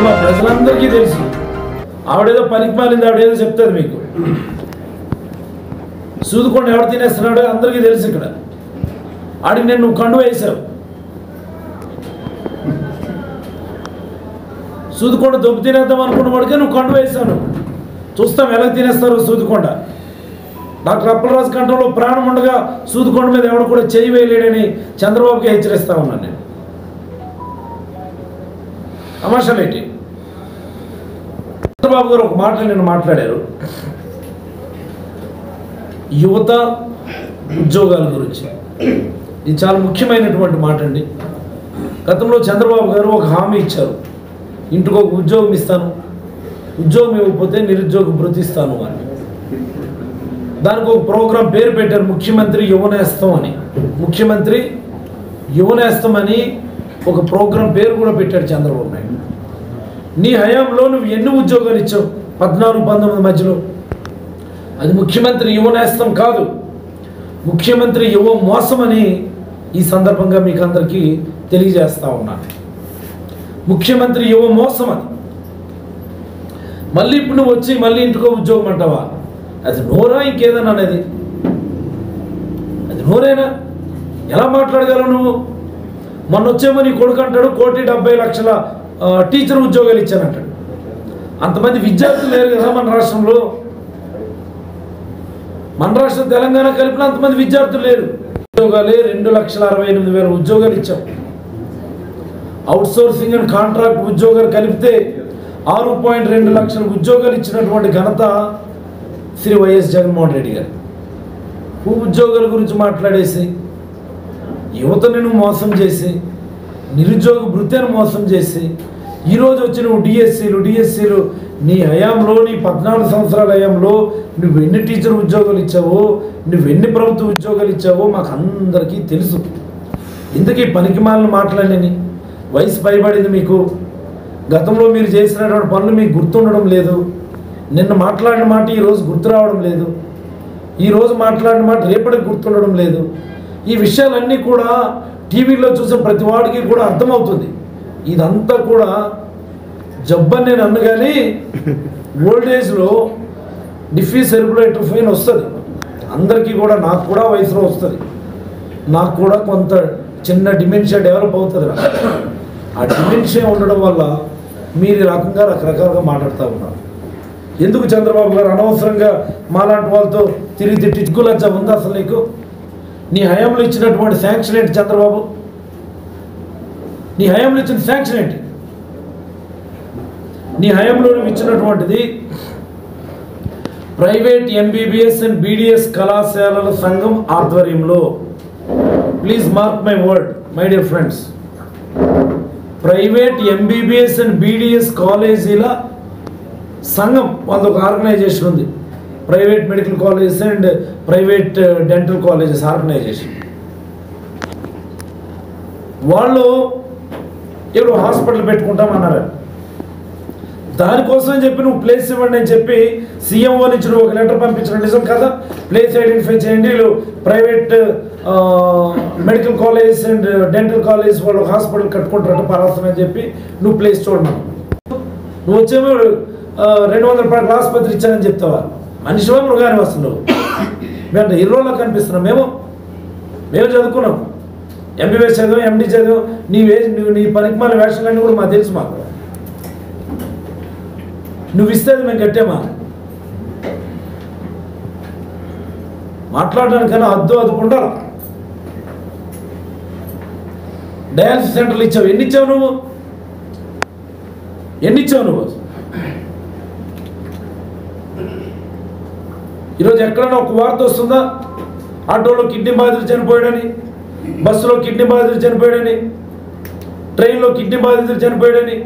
మా ప్రజలందరికీ తెలుసు ఆవిడేదో పనికి మాలింది, ఆవిడేదో చెప్తుంది మీకు. సూదుకొని ఎవడు తినేస్తున్నాడో అందరికీ తెలుసు. ఇక్కడ ఆడికి నేను నువ్వు కండు వేసావు, సూదుకొండ దొబ్బు తినేద్దాం అనుకున్న వాడికే నువ్వు కండు వేసావు. చూస్తాం ఎలా తినేస్తారో సూదుకొండ. డాక్టర్ అప్పలరాజు కంఠంలో ప్రాణం ఉండగా సూదుకొండ మీద ఎవడు కూడా చేయి వేయలేడని చంద్రబాబుకి హెచ్చరిస్తా ఉన్నాను నేను. తమాషాలేంటి? చంద్రబాబు గారు ఒక మాట నేను మాట్లాడారు యువత ఉద్యోగాల గురించి. ఇది చాలా ముఖ్యమైనటువంటి మాట అండి. గతంలో చంద్రబాబు గారు ఒక హామీ ఇచ్చారు, ఇంటికి ఒక ఉద్యోగం ఇస్తాను, ఉద్యోగం ఇవ్వకపోతే నిరుద్యోగ భృతి ఇస్తాను అని. దానికి ఒక ప్రోగ్రాం పేరు పెట్టారు, ముఖ్యమంత్రి యువనేస్తం అని. ముఖ్యమంత్రి యువనేస్తం అని ఒక ప్రోగ్రాం పేరు కూడా పెట్టాడు చంద్రబాబు నాయుడు. నీ హయాంలో నువ్వు ఎన్ని ఉద్యోగాలు ఇచ్చావు 14-19 మధ్యలో? అది ముఖ్యమంత్రి యువనేస్తం కాదు, ముఖ్యమంత్రి యువ మోసం అని ఈ సందర్భంగా మీకు అందరికీ తెలియజేస్తా ఉన్నాను. ముఖ్యమంత్రి యువ మోసం అది. మళ్ళీ ఇప్పుడు నువ్వు వచ్చి మళ్ళీ ఇంటికో ఉద్యోగం అంటావా? అది నోరా ఇంకేదన్నా అనేది? అది నోరేనా? ఎలా మాట్లాడగలవు నువ్వు? మొన్న వచ్చేమో నీ కొడుకు అంటాడు 1,70,00,000 టీచర్ ఉద్యోగాలు ఇచ్చానంటాడు. అంతమంది విద్యార్థులు లేరు కదా మన రాష్ట్రంలో. మన రాష్ట్రం తెలంగాణ కలిపిన అంతమంది విద్యార్థులు లేరు. ఉద్యోగాలే 2,68,000 ఉద్యోగాలు ఇచ్చాం. అవుట్సోర్సింగ్ అండ్ కాంట్రాక్ట్ ఉద్యోగాలు కలిపితే 6.2 లక్షల ఉద్యోగాలు ఇచ్చినటువంటి ఘనత శ్రీ వైఎస్ జగన్మోహన్ రెడ్డి గారు. ఉద్యోగాల గురించి మాట్లాడేసి యువతని నువ్వు మోసం చేసి, నిరుద్యోగ భృతిని మోసం చేసి, ఈరోజు వచ్చి నువ్వు డిఎస్సీలు నీ హయాంలో, నీ 14 సంవత్సరాల హయాంలో నువ్వు ఎన్ని టీచర్ ఉద్యోగాలు ఇచ్చావో, నువ్వు ఎన్ని ప్రభుత్వ ఉద్యోగాలు ఇచ్చావో మాకు అందరికీ తెలుసు. ఇంతకీ పనికిమాలిన మాటలన్నీ వయసు పైబడింది మీకు. గతంలో మీరు చేసినటువంటి పనులు మీకు గుర్తుండడం లేదు. నిన్న మాట్లాడిన మాట ఈరోజు గుర్తు రావడం లేదు. ఈరోజు మాట్లాడిన మాట రేపటికి గుర్తుండడం లేదు. ఈ విషయాలన్నీ కూడా టీవీలో చూసిన ప్రతి వాడికి కూడా అర్థమవుతుంది. ఇదంతా కూడా జబ్బని నేను అన్ను, కానీ ఓల్డేజ్లో డిఫ్యూజ్ సెరిబ్రల్ అట్రోఫీ వస్తుంది అందరికీ కూడా. నాకు కూడా వయసులో వస్తుంది, నాకు కూడా కొంత చిన్న డిమెన్షియా డెవలప్ అవుతుంది. ఆ డిమెన్షియా ఉండడం వల్ల మీరు ఈ రకంగా రకరకాలుగా మాట్లాడుతూ ఉన్నారు. ఎందుకు చంద్రబాబు గారు అనవసరంగా మాలాంటి వాళ్ళతో తిరిగి తిట్టించుకోలేచ్చా ఉందా అసలు నీకు? నీ హయాంలో ఇచ్చినటువంటి శాంక్షన్ ఏంటి చంద్రబాబు? నీ హయాంలో ఇచ్చిన శాంక్షన్ ఏంటి? నీ హయాంలో ఇచ్చినటువంటిది ప్రైవేట్ ఎంబీబీఎస్ అండ్ బీడీఎస్ కళాశాలల సంఘం ఆధ్వర్యంలో, please mark my word my dear friends, private MBBS and BDS కాలేజీల సంఘం వాళ్ళది ఒక ఆర్గనైజేషన్ ఉంది, private medical colleges and private dental colleges organization. వాళ్ళు ఇప్పుడు హాస్పిటల్ పెట్టుకుంటామన్నారు. దానికోసం చెప్పి నువ్వు ప్లేస్ ఇవ్వండి అని చెప్పి సీఎంఓ నుంచి నువ్వు ఒక లెటర్ పంపించడం నిజం కదా? ప్లేస్ ఐడెంటిఫై చేయండి, వీళ్ళు private medical college and dental college వాళ్ళు హాస్పిటల్ కట్టుకుంటారట పరాసం అని చెప్పి నువ్వు ప్లేస్ చూడమను. నువ్వు వచ్చేమో 200 రూపాయల ఆసుపత్రి ఇచ్చానని చెప్తావా? మనిషివా మృగాని వస్తుంది నువ్వు? మేము హీరోలో కనిపిస్తున్నాం. మేము చదువుకున్నాం, ఎంబీబీఎస్ చదివాం, ఎండీ చదివాం. నీ పనికిమాల వేషాలన్నీ కూడా మాకు తెలుసు. మాకు నువ్వు ఇస్తేది మేము కట్టామా? మాట్లాడడానికన్నా అదుపుండా. డయాలసిస్ సెంటర్లు ఇచ్చావు, ఎన్ని ఇచ్చావు నువ్వు? ఈరోజు ఎక్కడైనా ఒక వార్త వస్తుందా? ఆటోలో కిడ్నీ బాధితులు చనిపోయాడని, బస్సులో కిడ్నీ బాధితులు చనిపోయాడని, ట్రైన్లో కిడ్నీ బాధితులు చనిపోయాడని,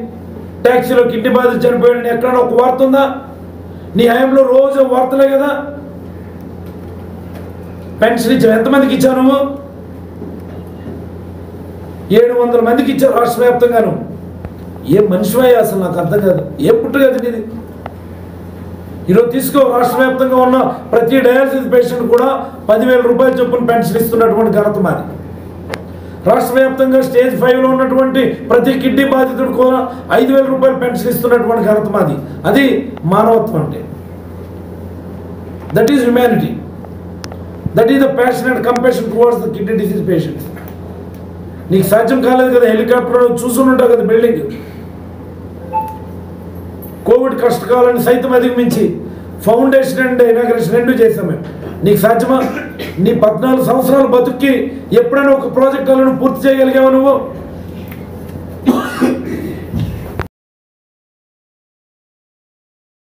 ట్యాక్సీలో కిడ్నీ బాధితులు చనిపోయాడని ఎక్కడైనా ఒక వార్త ఉందా? నీ హయాంలో రోజు వార్తలే కదా. పెన్షన్ ఇచ్చావు, ఎంతమందికి ఇచ్చావు నువ్వు? 700 మందికి ఇచ్చావు రాష్ట్ర వ్యాప్తంగాను. ఏ మనిషివయ్యా అసలు? నాకు అర్థం కాదు. ఏ పుట్టుగది నీది? ఈరోజు తీసుకో, రాష్ట్ర వ్యాప్తంగా ఉన్న ప్రతి డయాలసిస్ పేషెంట్ కూడా 10,000 రూపాయల చొప్పున పెన్షన్ ఇస్తున్నటువంటి ఘనత మాది. రాష్ట్ర వ్యాప్తంగా స్టేజ్ 5లో ఉన్నటువంటి ప్రతి కిడ్నీ బాధితుడు కూడా 5,000 రూపాయలు పెన్షన్ ఇస్తున్నటువంటి ఘనత మాది. అది మానవత్వం అంటే. That is humanity. That is the passion and compassion towards the kidney disease patients. నీకు సాధ్యం కాలేదు కదా, హెలికాప్టర్ చూసుకుని ఉంటావు కదా బిల్డింగ్. కోవిడ్ కష్టకాలాన్ని సైతం అధిగమించి ఫౌండేషన్ అండ్ ఇనాగ్రేషన్ 2 చేసాం మేము. నీకు సాధ్యమా? నీ 14 సంవత్సరాలు బతుక్కి ఎప్పుడైనా ఒక ప్రాజెక్టులను పూర్తి చేయగలిగావా నువ్వు?